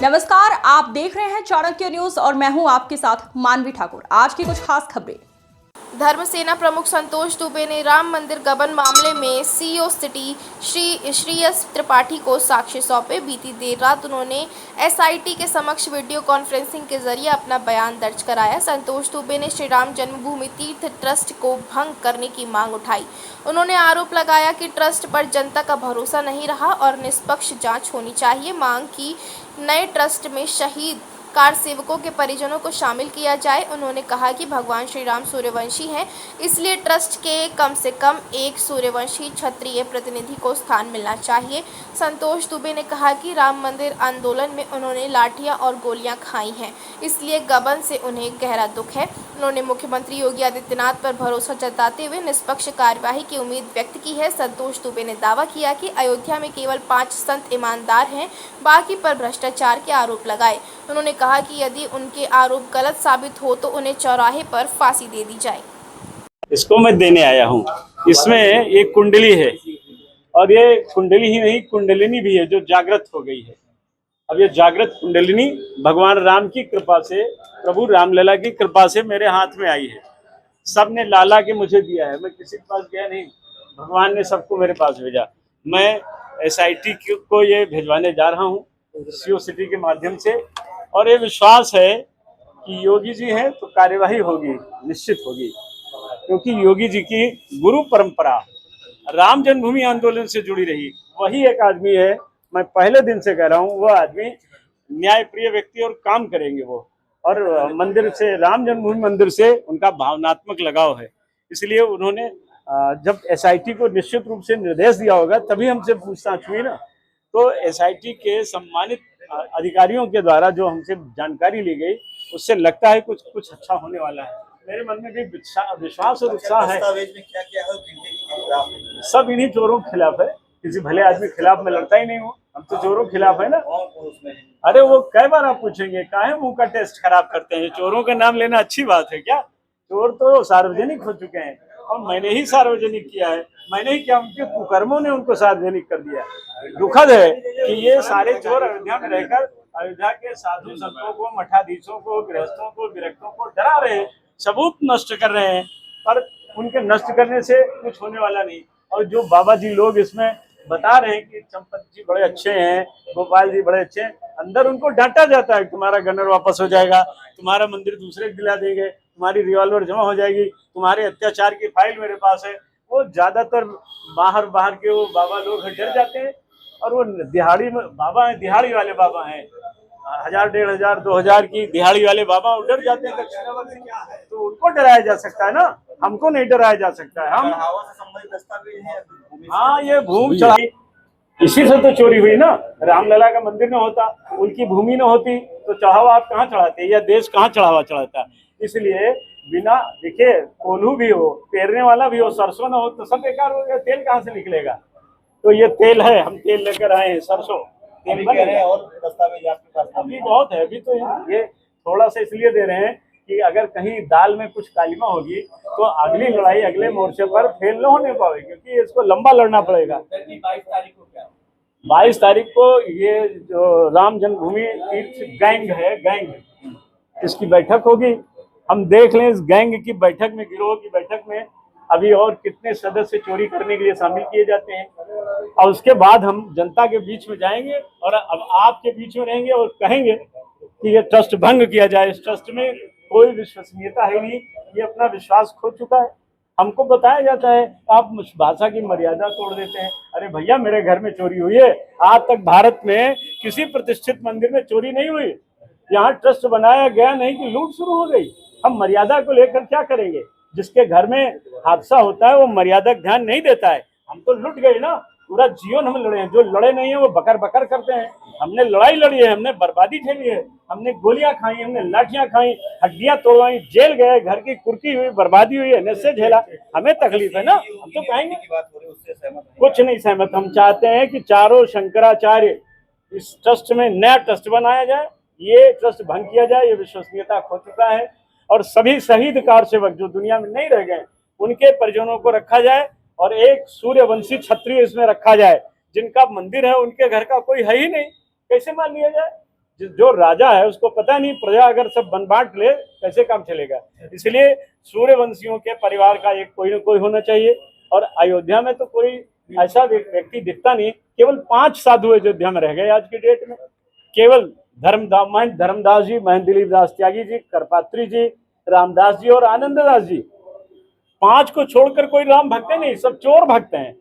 नमस्कार, आप देख रहे हैं चाणक्य न्यूज और मैं हूं आपके साथ मानवी ठाकुर। आज की कुछ खास खबरें। धर्मसेना प्रमुख संतोष दुबे ने राम मंदिर गबन मामले में सीईओ सिटी श्रेयस त्रिपाठी को साक्ष्य सौंपे। बीती देर रात उन्होंने एसआईटी के समक्ष वीडियो कॉन्फ्रेंसिंग के जरिए अपना बयान दर्ज कराया। संतोष दुबे ने श्री राम जन्मभूमि तीर्थ ट्रस्ट को भंग करने की मांग उठाई। उन्होंने आरोप लगाया कि ट्रस्ट पर जनता का भरोसा नहीं रहा और निष्पक्ष जाँच होनी चाहिए। मांग की नए ट्रस्ट में शहीद कार सेवकों के परिजनों को शामिल किया जाए। उन्होंने कहा कि भगवान श्री राम सूर्यवंशी हैं, इसलिए ट्रस्ट के कम से कम एक सूर्यवंशी क्षत्रिय प्रतिनिधि को स्थान मिलना चाहिए। संतोष दुबे ने कहा कि राम मंदिर आंदोलन में उन्होंने लाठियां और गोलियां खाई हैं, इसलिए गबन से उन्हें गहरा दुख है। उन्होंने मुख्यमंत्री योगी आदित्यनाथ पर भरोसा जताते हुए निष्पक्ष कार्यवाही की उम्मीद व्यक्त की है। संतोष दुबे ने दावा किया कि अयोध्या में केवल 5 संत ईमानदार हैं, बाकी पर भ्रष्टाचार के आरोप लगाए। उन्होंने कहा कि यदि उनके आरोप गलत साबित हो तो उन्हें चौराहे पर फांसी दे दी जाए। इसको मैं देने आया हूँ। इसमें एक कुंडली है और ये कुंडली ही नहीं, कुंडलिनी भी है जो जागृत हो गई है। अब ये जागृत कुंडलिनी भगवान राम की कृपा से, प्रभु रामलला की कृपा से मेरे हाथ में आई है। सब ने लाला के मुझे दिया है, मैं किसी के पास गया नहीं, भगवान ने सबको मेरे पास भेजा। मैं एसआईटी को ये भिजवाने जा रहा हूँ सीईओ सिटी के माध्यम से, और ये विश्वास है कि योगी जी हैं तो कार्यवाही होगी, निश्चित होगी, क्योंकि योगी जी की गुरु परंपरा राम जन्मभूमि आंदोलन से जुड़ी रही। वही एक आदमी है, मैं पहले दिन से कह रहा हूँ, वो आदमी न्यायप्रिय व्यक्ति और काम करेंगे वो, और मंदिर से, राम जन्मभूमि मंदिर से उनका भावनात्मक लगाव है। इसलिए उन्होंने जब एसआईटी को निश्चित रूप से निर्देश दिया होगा तभी हमसे पूछताछ हुई ना। तो एसआईटी के सम्मानित अधिकारियों के द्वारा जो हमसे जानकारी ली गई, उससे लगता है कुछ अच्छा होने वाला है। मेरे मन में भी विश्वास और उत्साह है। सब इन्हीं चोरों के खिलाफ है, किसी भले आदमी के खिलाफ मैं लड़ता ही नहीं हूँ। हम तो चोरों के खिलाफ है ना। अरे वो कई बार आप पूछेंगे काहे मुंह का टेस्ट खराब करते हैं, चोरों का नाम लेना अच्छी बात है क्या? चोर तो सार्वजनिक हो चुके हैं और मैंने ही सार्वजनिक किया है। मैंने ही क्या, उनके कुकर्मों ने उनको सार्वजनिक कर दिया। दुखद है कि ये सारे चोर अयोध्या में रहकर अयोध्या के साधु संतों को, मठाधीशों को, गृहस्थों को, विरक्तों को डरा रहे हैं, सबूत नष्ट कर रहे हैं, पर उनके नष्ट करने से कुछ होने वाला नहीं। और जो बाबा जी लोग इसमें बता रहे हैं कि चंपत जी बड़े अच्छे हैं, गोपाल जी बड़े अच्छे हैं, अंदर उनको डांटा जाता है, तुम्हारा गनर वापस हो जाएगा, तुम्हारा मंदिर दूसरे दिला देंगे, तुम्हारी रिवॉल्वर जमा हो जाएगी, तुम्हारे अत्याचार की फाइल मेरे पास है। वो ज्यादातर बाहर के वो बाबा लोग डर जाते हैं, और वो दिहाड़ी में बाबा है, दिहाड़ी वाले बाबा हैं, 1000, 1500, 2000 की दिहाड़ी वाले बाबा डर जाते हैं दक्षिणावर्ती। तो उनको डराया जा सकता है ना, हमको नहीं डराया जा सकता है। हम हाँ, ये भूमि चढ़ाई इसी से तो चोरी हुई ना। रामलला का मंदिर न होता, उनकी भूमि न होती तो चढ़ावा आप कहाँ चढ़ाते, या देश कहाँ चढ़ावा चढ़ाता। इसलिए बिना, देखिए, कोल्हू भी हो, पेरने वाला भी हो, सरसों न हो तो सब बेकार हो गया, तेल कहाँ से निकलेगा? तो ये तेल है, हम तेल लेकर आए हैं, सरसों तेल बन रहे हैं। और दस्तावेज आपके पास अभी बहुत है, अभी तो ये थोड़ा सा इसलिए दे रहे हैं कि अगर कहीं दाल में कुछ कालिमा होगी तो अगली लड़ाई अगले मोर्चे पर फेल न होने पाएगी, क्योंकि इसको लंबा लड़ना पड़ेगा। 22 तारीख को ये जो राम जन्मभूमि तीर्थ गैंग है, गैंग, इसकी बैठक होगी। हम देख लें इस गैंग की बैठक में, गिरोह की बैठक में अभी और कितने सदस्य चोरी करने के लिए शामिल किए जाते हैं, और उसके बाद हम जनता के बीच में जाएंगे और अब आपके बीच में रहेंगे और कहेंगे कि ये ट्रस्ट भंग किया जाए। इस ट्रस्ट में कोई विश्वसनीयता है नहीं, ये अपना विश्वास खो चुका है। हमको बताया जाता है, आप भाषा की मर्यादा तोड़ देते हैं। अरे भैया, मेरे घर में चोरी हुई है, आज तक भारत में किसी प्रतिष्ठित मंदिर में चोरी नहीं हुई। यहाँ ट्रस्ट बनाया गया नहीं कि लूट शुरू हो गई। हम मर्यादा को लेकर क्या करेंगे? जिसके घर में हादसा होता है वो मर्यादा ध्यान नहीं देता है। हम तो लुट गए ना, पूरा जीवन हम लड़े हैं। जो लड़े नहीं है वो बकर बकर करते हैं। हमने लड़ाई लड़ी है, हमने बर्बादी झेली है, हमने गोलियां खाई, हमने लाठियां खाई, हड्डियां तोड़वाई, जेल गए, घर की कुर्की हुई, बर्बादी हुई, नशे झेला, हमें तकलीफ है ना। हम तो कहेंगे कुछ नहीं सहमत। हम चाहते हैं कि चारों शंकराचार्य इस ट्रस्ट में नया ट्रस्ट बनाया जाए, ये ट्रस्ट भंग किया जाए, ये विश्वसनीयता खो चुका है। और सभी शहीद कार सेवक जो दुनिया में नहीं रह गए उनके परिजनों को रखा जाए, और एक सूर्यवंशी क्षत्रिय इसमें रखा जाए। जिनका मंदिर है उनके घर का कोई है ही नहीं, कैसे मान लिया जाए? जो राजा है उसको पता नहीं प्रजा अगर सब बन बांट ले कैसे काम चलेगा। इसलिए सूर्यवंशियों के परिवार का एक कोई न कोई होना चाहिए। और अयोध्या में तो कोई ऐसा व्यक्ति दिखता नहीं, केवल 5 साधु अयोध्या में रह गए आज की डेट में। केवल महंत धर्मदास जी, महंत दिलीप दास त्यागी जी, करपात्री जी, रामदास जी और आनंददास जी, 5 को छोड़कर कोई राम भक्त नहीं, सब चोर भक्त हैं।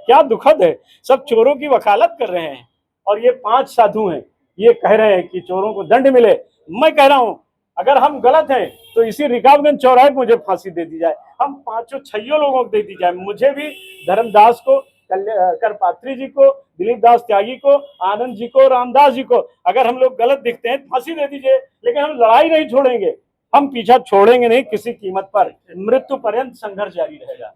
क्या दुखद है, सब चोरों की वकालत कर रहे हैं। और ये 5 साधु हैं, ये कह रहे हैं कि चोरों को दंड मिले। मैं कह रहा हूं अगर हम गलत हैं तो इसी रिकाबगंज चौराहे पर मुझे फांसी दे दी जाए, हम 5 लोगों को दे दी जाए, मुझे भी, धर्मदास को, करपात्री जी को, दिलीप दास त्यागी को, आनंद जी को, रामदास जी को, अगर हम लोग गलत दिखते हैं फांसी दे दीजिए। लेकिन हम लड़ाई नहीं छोड़ेंगे, हम पीछा छोड़ेंगे नहीं किसी कीमत पर, मृत्यु पर्यंत संघर्ष जारी रहेगा।